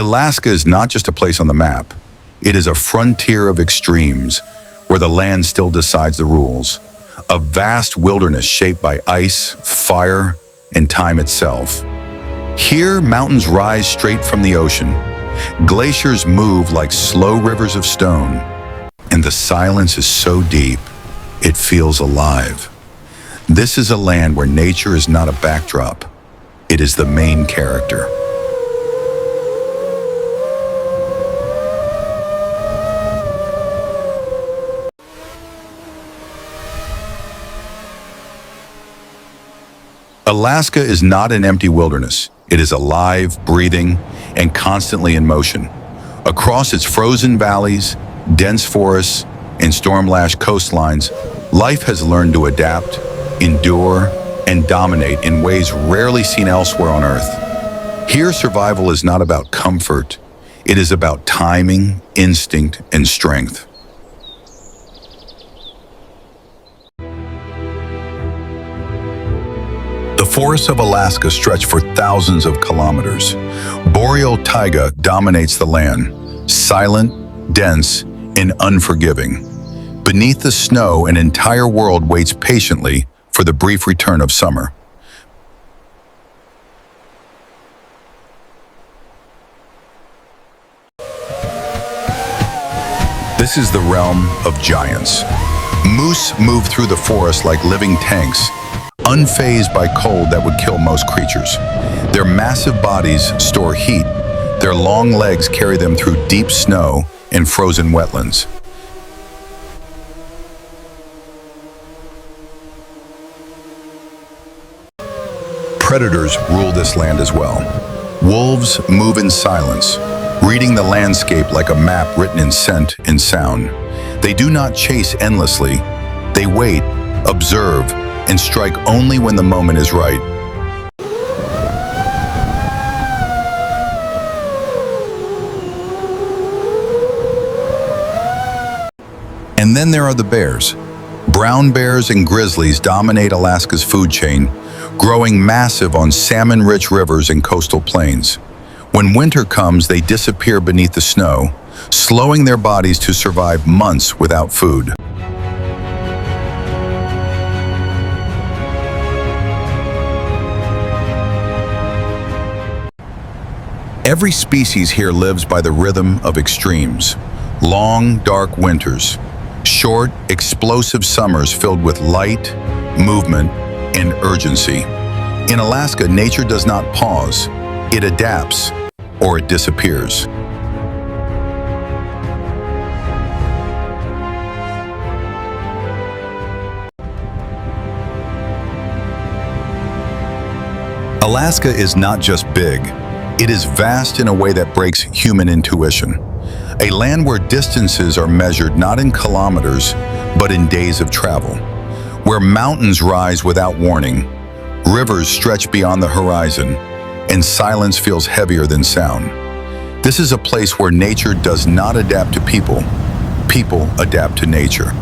Alaska is not just a place on the map. It is a frontier of extremes where the land still decides the rules. A vast wilderness shaped by ice, fire, and time itself. Here, mountains rise straight from the ocean. Glaciers move like slow rivers of stone. And the silence is so deep, it feels alive. This is a land where nature is not a backdrop. It is the main character. Alaska is not an empty wilderness. It is alive, breathing, and constantly in motion. Across its frozen valleys, dense forests, and storm-lashed coastlines, life has learned to adapt, endure, and dominate in ways rarely seen elsewhere on Earth. Here, survival is not about comfort. It is about timing, instinct, and strength. The forests of Alaska stretch for thousands of kilometers. Boreal taiga dominates the land, silent, dense, and unforgiving. Beneath the snow, an entire world waits patiently for the brief return of summer. This is the realm of giants. Moose move through the forest like living tanks, unfazed by cold that would kill most creatures. Their massive bodies store heat. Their long legs carry them through deep snow and frozen wetlands. Predators rule this land as well. Wolves move in silence, reading the landscape like a map written in scent and sound. They do not chase endlessly. They wait, observe, and strike only when the moment is right. And then there are the bears. Brown bears and grizzlies dominate Alaska's food chain, growing massive on salmon-rich rivers and coastal plains. When winter comes, they disappear beneath the snow, slowing their bodies to survive months without food. Every species here lives by the rhythm of extremes. Long, dark winters. Short, explosive summers filled with light, movement, and urgency. In Alaska, nature does not pause. It adapts, or it disappears. Alaska is not just big. It is vast in a way that breaks human intuition. A land where distances are measured not in kilometers, but in days of travel. Where mountains rise without warning, rivers stretch beyond the horizon, and silence feels heavier than sound. This is a place where nature does not adapt to people. People adapt to nature.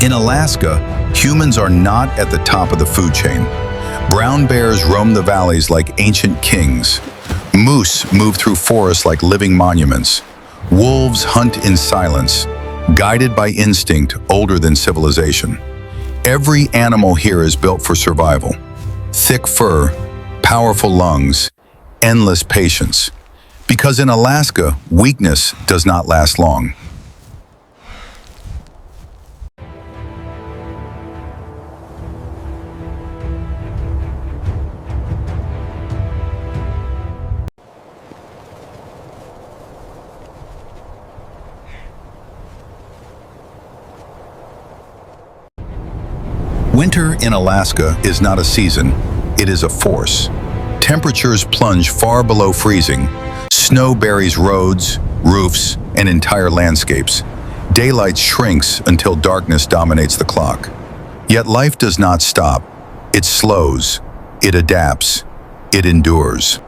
In Alaska, humans are not at the top of the food chain. Brown bears roam the valleys like ancient kings. Moose move through forests like living monuments. Wolves hunt in silence, guided by instinct older than civilization. Every animal here is built for survival. Thick fur, powerful lungs, endless patience. Because in Alaska, weakness does not last long. Winter in Alaska is not a season, it is a force. Temperatures plunge far below freezing. Snow buries roads, roofs, and entire landscapes. Daylight shrinks until darkness dominates the clock. Yet life does not stop. It slows, it adapts, it endures.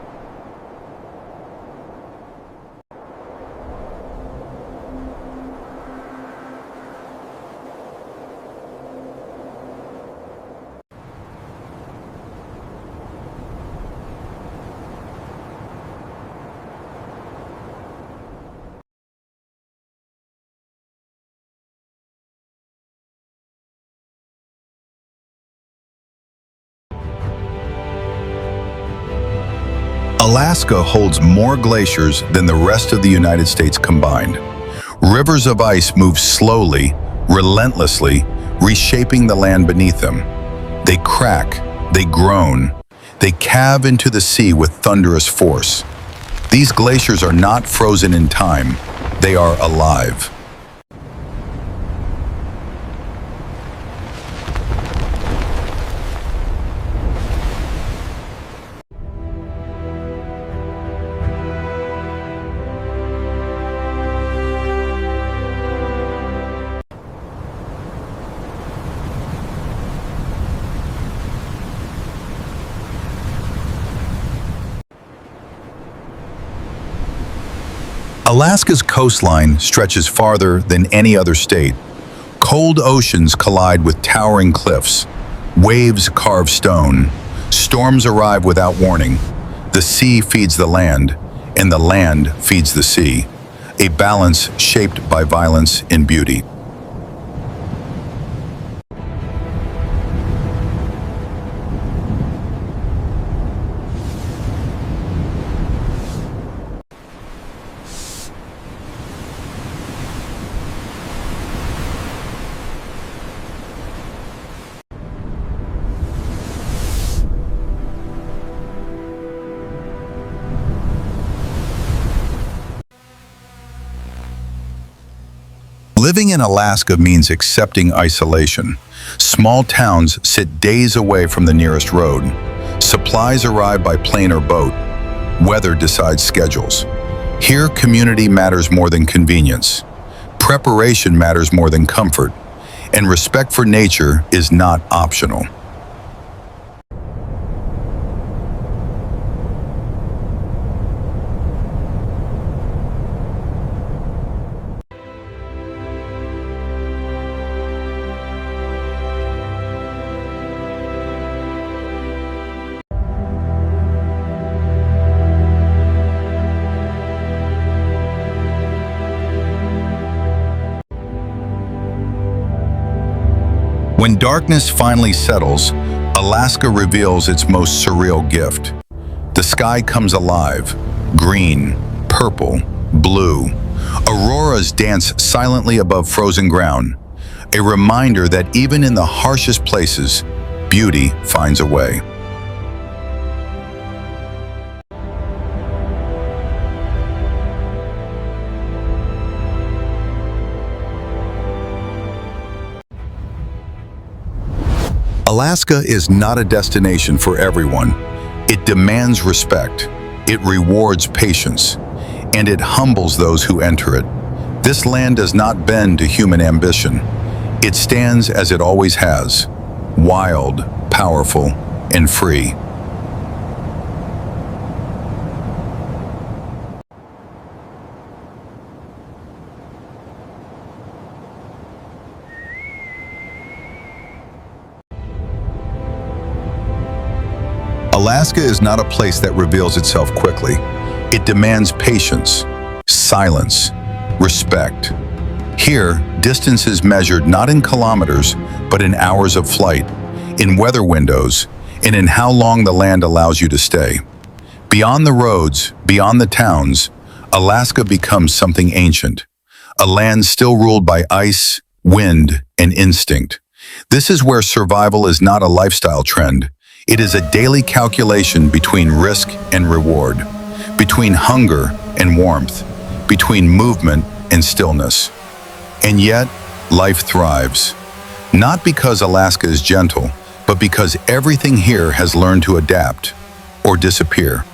Alaska holds more glaciers than the rest of the United States combined. Rivers of ice move slowly, relentlessly, reshaping the land beneath them. They crack, they groan, they calve into the sea with thunderous force. These glaciers are not frozen in time, they are alive. Alaska's coastline stretches farther than any other state. Cold oceans collide with towering cliffs. Waves carve stone. Storms arrive without warning. The sea feeds the land, and the land feeds the sea. A balance shaped by violence in beauty. Living in Alaska means accepting isolation. Small towns sit days away from the nearest road. Supplies arrive by plane or boat. Weather decides schedules. Here, community matters more than convenience. Preparation matters more than comfort. And respect for nature is not optional. When darkness finally settles, Alaska reveals its most surreal gift. The sky comes alive, green, purple, blue. Auroras dance silently above frozen ground, a reminder that even in the harshest places, beauty finds a way. Alaska is not a destination for everyone. It demands respect, it rewards patience, and it humbles those who enter it. This land does not bend to human ambition. It stands as it always has, wild, powerful, and free. Alaska is not a place that reveals itself quickly. It demands patience, silence, respect. Here, distance is measured not in kilometers, but in hours of flight, in weather windows, and in how long the land allows you to stay. Beyond the roads, beyond the towns, Alaska becomes something ancient, a land still ruled by ice, wind, and instinct. This is where survival is not a lifestyle trend. It is a daily calculation between risk and reward, between hunger and warmth, between movement and stillness. And yet, life thrives. Not because Alaska is gentle, but because everything here has learned to adapt or disappear.